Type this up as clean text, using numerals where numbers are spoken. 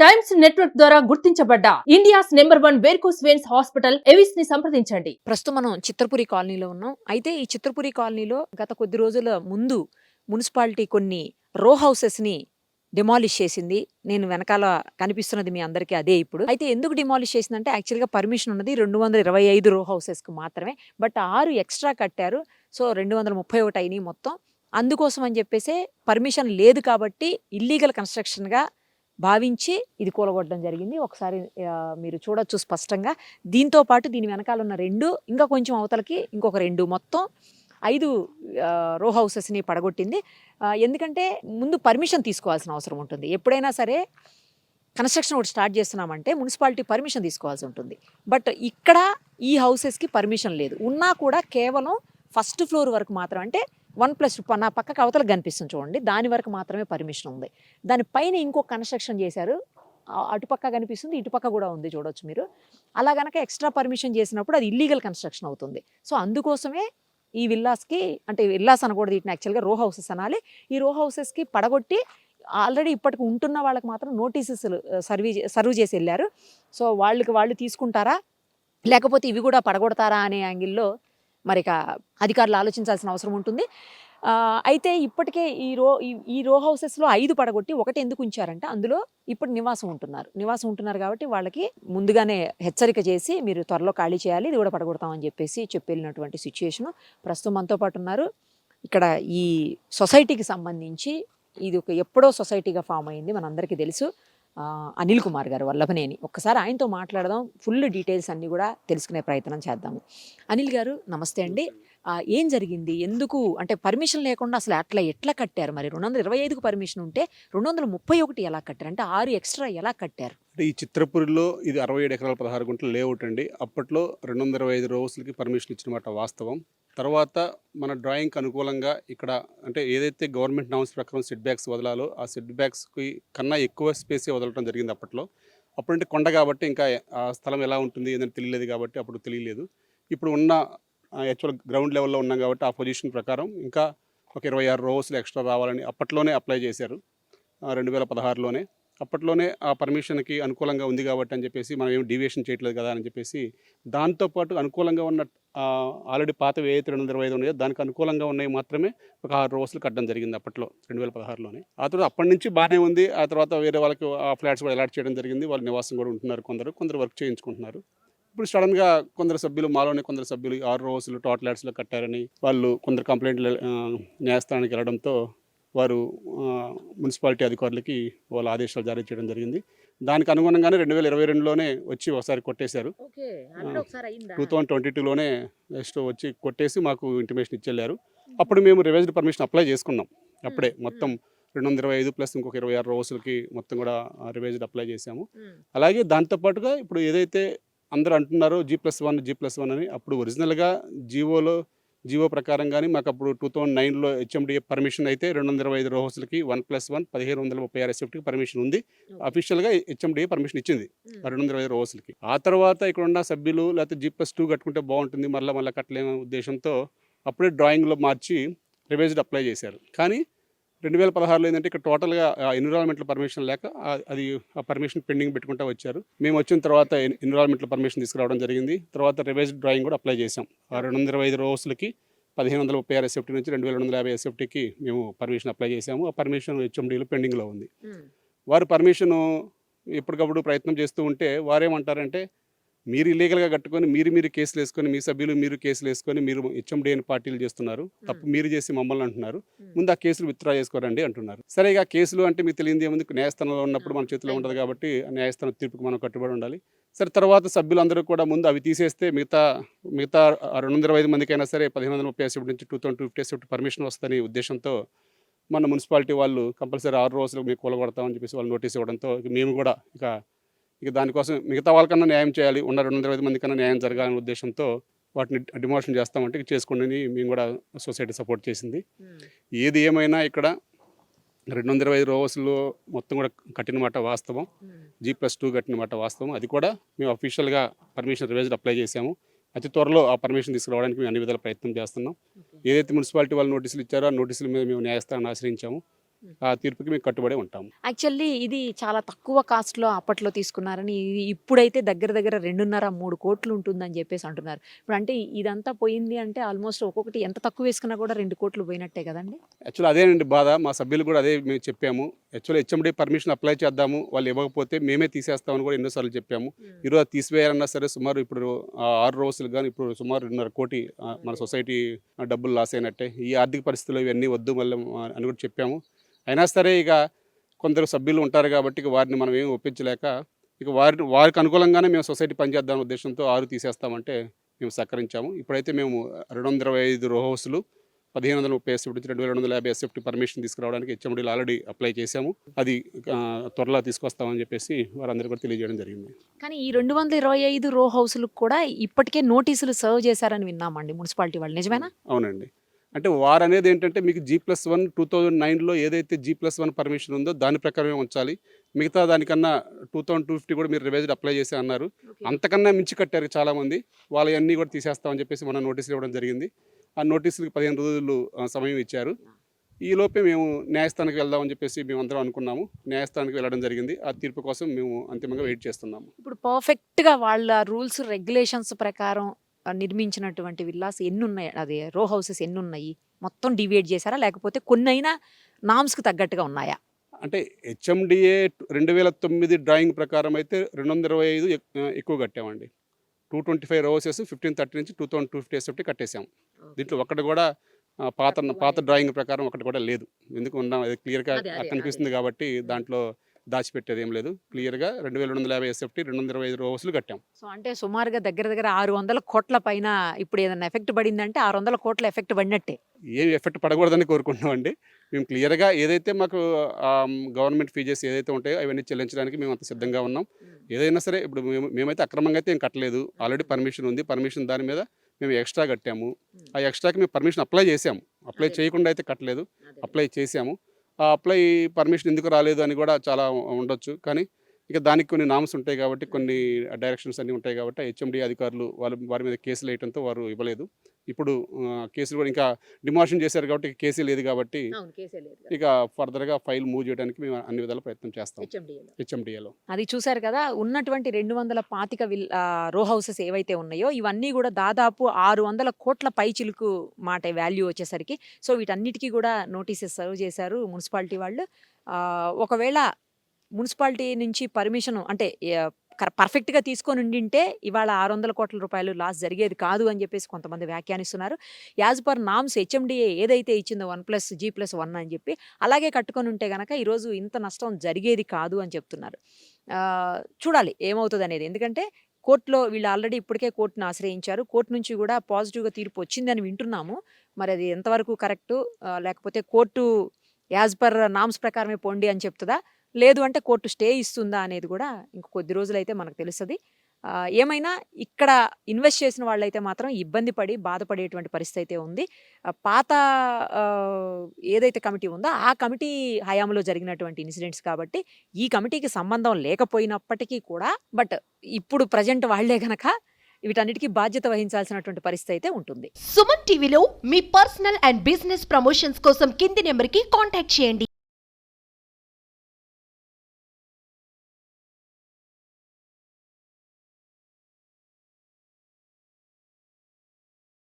Times network ద్వారా గుర్తించబడ్డ India's #1 varicose veins hospital Avis ని సంప్రదించండి. ప్రస్తుతం మనం చిత్రపురి కాలనీలో ఉన్నాం. అయితే ఈ చిత్రపురి కాలనీలో గత కొద్ది రోజుల ముందు మున్సిపాలిటీ కొన్ని రో హౌసెస్‌ని డిమాలిష్ చేసింది. నేను వెనకాల కనిపిస్తున్నది మీ అందరికీ అదే ఇప్పుడు. అయితే ఎందుకు డిమాలిష్ చేసిందంటే యాక్చువల్‌గా పర్మిషన్ ఉన్నది 225 రో హౌసెస్‌కి మాత్రమే. బట్ 6 ఎక్స్‌ట్రా కట్టారు. సో 231 అయినాయి మొత్తం. అందుకోసం అని చెప్పేసే పర్మిషన్ లేదు కాబట్టి ఇల్లీగల్ కన్‌స్ట్రక్షన్‌గా భావించి ఇది కూలగొట్టడం జరిగింది. ఒకసారి మీరు చూడొచ్చు స్పష్టంగా. దీంతో పాటు దీని వెనకాల ఉన్న 2 ఇంకా కొంచెం అవతలకి ఇంకొక 2 మొత్తం 5 రో హౌసెస్‌ని పడగొట్టింది. ఎందుకంటే ముందు పర్మిషన్ తీసుకోవాల్సిన అవసరం ఉంటుంది. ఎప్పుడైనా సరే కన్‌స్ట్రక్షన్ ఒకటి స్టార్ట్ చేస్తున్నామంటే మున్సిపాలిటీ పర్మిషన్ తీసుకోవాల్సి ఉంటుంది. బట్ ఇక్కడ ఈ హౌసెస్‌కి పర్మిషన్ లేదు. ఉన్నా కూడా కేవలం ఫస్ట్ ఫ్లోర్ వరకు మాత్రం, అంటే 1+2 నా పక్కకు అవతలకు కనిపిస్తుంది చూడండి, దాని వరకు మాత్రమే పర్మిషన్ ఉంది. దానిపైన ఇంకో కన్‌స్ట్రక్షన్ చేశారు. అటుపక్క కనిపిస్తుంది, ఇటుపక్క కూడా ఉంది చూడొచ్చు మీరు. అలా గనక ఎక్స్ట్రా పర్మిషన్ చేసినప్పుడు అది ఇల్లీగల్ కన్‌స్ట్రక్షన్ అవుతుంది. సో అందుకోసమే ఈ విల్లాస్‌కి, అంటే విల్లాస్ అనకూడదు, వీటిని యాక్చువల్‌గా రో హౌసెస్ అనాలి. ఈ రో హౌసెస్‌కి పడగొట్టి ఆల్రెడీ ఇప్పటికి ఉంటున్న వాళ్ళకి మాత్రం నోటీసెస్‌లు సర్వ్ చేసి వెళ్ళారు. సో వాళ్ళు తీసుకుంటారా, లేకపోతే ఇవి కూడా పడగొడతారా అనే యాంగిల్‌లో మరిక అధికారులు ఆలోచించాల్సిన అవసరం ఉంటుంది. అయితే ఇప్పటికే ఈ రో హౌసెస్‌లో 5 పడగొట్టి ఒకటి ఎందుకు ఉంచారంటే అందులో ఇప్పుడు నివాసం ఉంటున్నారు కాబట్టి వాళ్ళకి ముందుగానే హెచ్చరిక చేసి మీరు త్వరలో ఖాళీ చేయాలి, ఇది కూడా పడగొడతామని చెప్పేసి చెప్పెళ్ళినటువంటి సిచ్యుయేషను. ప్రస్తుతం మనతో పాటు ఉన్నారు. ఇక్కడ ఈ సొసైటీకి సంబంధించి ఇది ఒక ఎప్పుడో సొసైటీగా ఫామ్ అయింది, మనందరికీ తెలుసు. అనిల్ కుమార్ గారు వల్లభనేని, ఒక్కసారి ఆయనతో మాట్లాడదాం, ఫుల్ డీటెయిల్స్ అన్నీ కూడా తెలుసుకునే ప్రయత్నం చేద్దాము. అనిల్ గారు నమస్తే అండి. ఏం జరిగింది, ఎందుకు అంటే పర్మిషన్ లేకుండా అసలు ఎట్లా కట్టారు? మరి 225కు పర్మిషన్ ఉంటే 231 ఎలా కట్టారు, అంటే 6 ఎక్స్ట్రా ఎలా కట్టారు? అంటే ఈ చిత్రపురిలో ఇది 67 ఎకరాల 16 గుంటల లేఅవుట్ అండి. అప్పట్లో 225 రోజులకి పర్మిషన్ ఇచ్చిన మాట వాస్తవం. తర్వాత మన డ్రాయింగ్కి అనుకూలంగా ఇక్కడ, అంటే ఏదైతే గవర్నమెంట్ నామ్స్ ప్రకారం సెట్ బ్యాక్స్ వదలాలో ఆ సెట్ బ్యాక్స్కి కన్నా ఎక్కువ స్పేసే వదలటం జరిగింది అప్పట్లో. అప్పుడంటే కొండ కాబట్టి ఇంకా ఆ స్థలం ఎలా ఉంటుంది ఏదని తెలియలేదు కాబట్టి అప్పుడు తెలియలేదు. ఇప్పుడు ఉన్న యాక్చువల్ గ్రౌండ్ లెవెల్లో ఉన్నాం కాబట్టి ఆ పొజిషన్ ప్రకారం ఇంకా ఒక 26 రోజులు ఎక్స్ట్రా రావాలని అప్పట్లోనే అప్లై చేశారు, 2016లోనే. అప్పట్లోనే ఆ పర్మిషన్కి అనుకూలంగా ఉంది కాబట్టి అని చెప్పేసి మనం ఏమి డీవియేషన్ చేయట్లేదు కదా అని చెప్పేసి, దాంతోపాటు అనుకూలంగా ఉన్న ఆల్రెడీ పాతవి ఏదైతే 225 ఉన్నాయో దానికి అనుకూలంగా ఉన్నాయి మాత్రమే ఒక 6 రోజులు కట్టడం జరిగింది అప్పట్లో 2016లోనే. ఆ తర్వాత అప్పటి నుంచి బాగానే ఉంది. ఆ తర్వాత వేరే వాళ్ళకి ఆ ఫ్లాట్స్ కూడా అలాట్ చేయడం జరిగింది. వాళ్ళు నివాసం కూడా ఉంటున్నారు, కొందరు వర్క్ చేయించుకుంటున్నారు. ఇప్పుడు సడన్గా కొందరు సభ్యులు, మాలోనే కొందరు సభ్యులు 6 రోజులు టోటల్ యాడ్స్లో కట్టారని వాళ్ళు కొందరు కంప్లైంట్లు న్యాయస్థానానికి వెళ్ళడంతో వారు మున్సిపాలిటీ అధికారులకి వాళ్ళ ఆదేశాలు జారీ చేయడం జరిగింది. దానికి అనుగుణంగానే 2022లోనే వచ్చి ఒకసారి కొట్టేశారు. 2022లోనే నెక్స్ట్ వచ్చి కొట్టేసి మాకు ఇంటిమేషన్ ఇచ్చెళ్ళారు. అప్పుడు మేము రివైజ్డ్ పర్మిషన్ అప్లై చేసుకున్నాం. అప్పుడే మొత్తం 225 ప్లస్ ఇంకొక 26 రోజులకి మొత్తం కూడా రివైజ్డ్ అప్లై చేశాము. అలాగే దాంతోపాటుగా ఇప్పుడు ఏదైతే అందరూ అంటున్నారో G+1 అని, అప్పుడు ఒరిజినల్గా జీవో ప్రకారం కానీ మాకు అప్పుడు 2009లో హెచ్ఎండిఏ పర్మిషన్ అయితే 225 రోజులకి 1+1 1536 ఎస్ఎఫ్టీకి పర్మిషన్ ఉంది. అఫీషియల్గా హెచ్ఎండిఏ పర్మిషన్ ఇచ్చింది 225 రోజులకి. ఆ తర్వాత ఇక్కడ ఉన్న సభ్యులు లేకపోతే G+2 కట్టుకుంటే బాగుంటుంది, మళ్ళీ కట్టలేని ఉద్దేశంతో అప్పుడే డ్రాయింగ్లో మార్చి రివైజ్డ్ అప్లై చేశారు. కానీ 2016లో ఏంటంటే ఇక్కడ టోటల్గా ఎన్విరాన్మెంటల్ పర్మిషన్ లేక అది ఆ పర్మిషన్ పెండింగ్ పెట్టుకుంటూ వచ్చారు. మేము వచ్చిన తర్వాత ఎన్విరాన్మెంటల్ పర్మిషన్ తీసుకురావడం జరిగింది. తర్వాత రివైజ్డ్ డ్రాయింగ్ కూడా అప్లై చేసాం. ఆ 225 రోజులకి 1536 ఎస్ఎఫ్టీ నుంచి 2250 ఎస్ఎఫ్టీకి మేము పర్మిషన్ అప్లై చేసాము. ఆ పర్మిషన్ హెచ్ఎండీలో పెండింగ్లో ఉంది. వారు పర్మిషన్ ఎప్పటికప్పుడు ప్రయత్నం చేస్తూ ఉంటే వారేమంటారంటే, మీరు ఇల్లీగల్గా కట్టుకొని మీరు కేసులు వేసుకొని, మీ సభ్యులు మీరు కేసులు వేసుకొని మీరు హెచ్ఎండిఏని పార్టీలు చేస్తున్నారు, తప్పు మీరు చేసి మమ్మల్ని అంటున్నారు, ముందు ఆ కేసులు విత్డ్రా చేసుకోరండి అంటున్నారు. సరే, ఇక కేసులు అంటే మీకు తెలియదు ఏముంది, న్యాయస్థానంలో ఉన్నప్పుడు మన చేతిలో ఉండదు కాబట్టి న్యాయస్థానం తీర్పుకి మనం కట్టుబడి ఉండాలి. సరే, తర్వాత సభ్యులందరూ కూడా ముందు అవి తీసేస్తే మిగతా 225 మందికైనా సరే 1530 ఎస్ఎఫ్టీ నుంచి 2250 ఎస్ఎఫ్టీ పర్మిషన్ వస్తుందని ఉద్దేశంతో మన మున్సిపాలిటీ వాళ్ళు కంపల్సరీ 6 రోజులు మీకు కూలగొడతామని చెప్పేసి వాళ్ళు నోటీస్ ఇవ్వడంతో మేము కూడా ఇక దానికోసం మిగతా వాళ్ళకన్నా న్యాయం చేయాలి, ఉన్న 225 మంది కన్నా న్యాయం జరగాలనే ఉద్దేశంతో వాటిని డిమోషన్ చేస్తామంటే చేసుకోండి మేము కూడా సొసైటీ సపోర్ట్ చేసింది. ఏది ఏమైనా ఇక్కడ 225 రోజులు మొత్తం కూడా కట్టిన మాట వాస్తవం, G+2 కట్టిన మాట వాస్తవం. అది కూడా మేము అఫీషియల్గా పర్మిషన్ రివైజ్డ్ అప్లై చేసాము. అతి త్వరలో ఆ పర్మిషన్ తీసుకురావడానికి మేము అన్ని విధాల ప్రయత్నం చేస్తున్నాం. ఏదైతే మున్సిపాలిటీ వాళ్ళు నోటీసులు ఇచ్చారో ఆ నోటీసుల మీద మేము న్యాయస్థానాన్ని ఆశ్రయించాము. ఆ తీర్పుకి మేము కట్టుబడి ఉంటాము. యాక్చువల్లీ ఇది చాలా తక్కువ కాస్ట్‌లో అప్పట్లో తీసుకున్నారని, ఇది ఇప్పుడైతే దగ్గర దగ్గర 2.5, 3 కోట్లు ఉంటుందని చెప్పేసి అంటున్నారు. ఇప్పుడు అంటే ఇదంతా పోయింది అంటే ఆల్మోస్ట్ ఒక్కొక్కటి ఎంత తక్కువ వేసుకున్నా కూడా 2 కోట్లు పోయినట్టే కదండీ! యాక్చువల్లీ అదేనండి బాధ. మా సభ్యులు కూడా అదే మేము చెప్పాము. యాక్చువల్లీ హెచ్ఎండి పర్మిషన్ అప్లై చేద్దాము, వాళ్ళు ఇవ్వకపోతే మేమే తీసేస్తామని కూడా ఎన్నోసార్లు చెప్పాము. ఈరోజు అది తీసివేయాలన్నా సరే సుమారు ఇప్పుడు 6 రోజులు కానీ ఇప్పుడు సుమారు 2.5 కోటి మన సొసైటీ డబ్బులు లాస్ అయినట్టే. ఈ ఆర్థిక పరిస్థితుల్లో ఇవన్నీ వద్దు మళ్ళీ అని కూడా చెప్పాము. అయినా సరే ఇక కొందరు సభ్యులు ఉంటారు కాబట్టి ఇక వారిని మనం ఏమి ఒప్పించలేక ఇక వారికి అనుకూలంగానే మేము సొసైటీ పనిచేద్దాం ఉద్దేశంతో 6 తీసేస్తామంటే మేము సహకరించాము. ఇప్పుడైతే మేము 225 రో హౌస్లు 1530 ఎస్ఎఫ్టీ నుంచి 2250 ఎస్ఎఫ్టీ పర్మిషన్ తీసుకురావడానికి హెచ్ఎండీలు ఆల్రెడీ అప్లై చేశాము. అది త్వరలో తీసుకొస్తామని చెప్పేసి వారందరూ కూడా తెలియజేయడం జరిగింది. కానీ ఈ 225 రో హౌస్‌లకు కూడా ఇప్పటికే నోటీసులు సర్వ్ చేశారని విన్నామండి మున్సిపాలిటీ వాళ్ళు. నిజమేనా? అవునండి. అంటే వారనేది ఏంటంటే మీకు G+1 2009లో ఏదైతే G+1 పర్మిషన్ ఉందో దాని ప్రకారమే ఉంచాలి. మిగతా దానికన్నా 2250 కూడా మీరు రివైజ్డ్ అప్లై చేసి అన్నారు. అంతకన్నా మించి కట్టారు చాలామంది. వాళ్ళవన్నీ కూడా తీసేస్తామని చెప్పేసి మనం నోటీసులు ఇవ్వడం జరిగింది. ఆ నోటీసులకు 15 రోజులు సమయం ఇచ్చారు. ఈ లోపే మేము న్యాయస్థానానికి వెళ్దామని చెప్పేసి మేమందరం అనుకున్నాము. న్యాయస్థానానికి వెళ్ళడం జరిగింది. ఆ తీర్పు కోసం మేము అంతిమంగా వెయిట్ చేస్తున్నాము. ఇప్పుడు పర్ఫెక్ట్‌గా వాళ్ళ రూల్స్, రెగ్యులేషన్స్ ప్రకారం నిర్మించినటువంటి విల్లాస్ ఎన్నున్నాయి? అదే రో హౌసెస్ ఎన్నున్నాయి? మొత్తం డివైడ్ చేశారా? లేకపోతే కొన్నైనా నామ్స్‌కి తగ్గట్టుగా ఉన్నాయా? అంటే హెచ్ఎండిఏ 2009 డ్రాయింగ్ ప్రకారం అయితే 225 ఎక్కువ కట్టామండి. 225 రో హౌసెస్ 1530 నుంచి 2250 ఎస్ఎఫ్టీ కట్టేసాము. దీంట్లో ఒక్కటి కూడా పాత డ్రాయింగ్ ప్రకారం ఒకటి కూడా లేదు. ఎందుకు ఉన్నాం అది క్లియర్గా కనిపిస్తుంది కాబట్టి దాంట్లో దాచిపెట్టేది ఏం లేదు. క్లియర్గా 2250 ఎస్ఎఫ్టీ 225 రో హౌస్లు కట్టాం. సో అంటే సుమారుగా దగ్గర దగ్గర 600 కోట్ల పైన ఇప్పుడు ఏదైనా ఎఫెక్ట్ పడిందంటే 600 కోట్ల ఎఫెక్ట్ పడినట్టే. ఏం ఎఫెక్ట్ పడకూడదని కోరుకుంటున్నామండి. మేము క్లియర్గా ఏదైతే మాకు గవర్నమెంట్ ఫీజెస్ ఏదైతే ఉంటాయో అవన్నీ చెల్లించడానికి మేము అంత సిద్ధంగా ఉన్నాం. ఏదైనా సరే ఇప్పుడు మేమైతే అక్రమంగా అయితే ఏం కట్టలేదు. ఆల్రెడీ పర్మిషన్ ఉంది. పర్మిషన్ దాని మీద మేము ఎక్స్ట్రా కట్టాము. ఆ ఎక్స్ట్రాకి మేము పర్మిషన్ అప్లై చేసాము. అప్లై చేయకుండా అయితే కట్టలేదు. అప్లై చేసాము. ఆ అప్లై పర్మిషన్ ఎందుకు రాలేదు అని కూడా చాలా ఉండొచ్చు. కానీ ఇక దానికి కొన్ని నామ్స్ ఉంటాయి కాబట్టి కొన్ని డైరెక్షన్స్ అన్నీ ఉంటాయి కాబట్టి హెచ్ఎండి అధికారులు వారి మీద కేసులు వేయడంతో వారు ఇవ్వలేదు. ఇప్పుడు కేసులు కూడా ఇంకా డిమాలిషన్ చేశారు కాబట్టి కేసు లేదు కాబట్టి ఇక ఫర్దర్గా ఫైల్ మూవ్ చేయడానికి మేము అన్ని విధాల ప్రయత్నం చేస్తాం హెచ్ఎండిఏలో. అది చూశారు కదా, ఉన్నటువంటి 225 రో హౌసెస్ ఏవైతే ఉన్నాయో ఇవన్నీ కూడా దాదాపు 600 కోట్ల పైచిలుకు మాట వాల్యూ వచ్చేసరికి. సో వీటన్నిటికీ కూడా నోటీసెస్ సర్వ్ చేశారు మున్సిపాలిటీ వాళ్ళు. ఒకవేళ మున్సిపాలిటీ నుంచి పర్మిషన్ అంటే పర్ఫెక్ట్గా తీసుకొని ఉండింటే ఇవాళ 600 కోట్ల రూపాయలు లాస్ జరిగేది కాదు అని చెప్పేసి కొంతమంది వ్యాఖ్యానిస్తున్నారు. యాజ్ పర్ నామ్స్ హెచ్ఎండిఏ ఏదైతే ఇచ్చిందో 1+G+1 అని చెప్పి అలాగే కట్టుకొని ఉంటే కనుక ఈరోజు ఇంత నష్టం జరిగేది కాదు అని చెప్తున్నారు. చూడాలి ఏమవుతుంది అనేది. ఎందుకంటే కోర్టులో వీళ్ళు ఆల్రెడీ ఇప్పటికే కోర్టును ఆశ్రయించారు. కోర్టు నుంచి కూడా పాజిటివ్గా తీర్పు వచ్చిందని వింటున్నాము. మరి అది ఎంతవరకు కరెక్టు, లేకపోతే కోర్టు యాజ్ పర్ నామ్స్ ప్రకారమే పోండి అని చెప్తుందా, లేదు అంటే కోర్టు స్టే ఇస్తుందా అనేది కూడా ఇంక కొద్ది రోజులైతే మనకు తెలుస్తుంది. ఏమైనా ఇక్కడ ఇన్వెస్ట్ చేసిన వాళ్ళైతే మాత్రం ఇబ్బంది పడి బాధపడేటువంటి పరిస్థితి అయితే ఉంది. పాత ఏదైతే కమిటీ ఉందో ఆ కమిటీ హయాంలో జరిగినటువంటి ఇన్సిడెంట్స్ కాబట్టి ఈ కమిటీకి సంబంధం లేకపోయినప్పటికీ కూడా బట్ ఇప్పుడు ప్రజెంట్ వాళ్లే గనక వీటన్నిటికీ బాధ్యత వహించాల్సినటువంటి పరిస్థితి అయితే ఉంటుంది. సుమన్ టీవీలో మీ పర్సనల్ అండ్ బిజినెస్ ప్రమోషన్స్ కోసం కింది నెంబర్కి కాంటాక్ట్ చేయండి.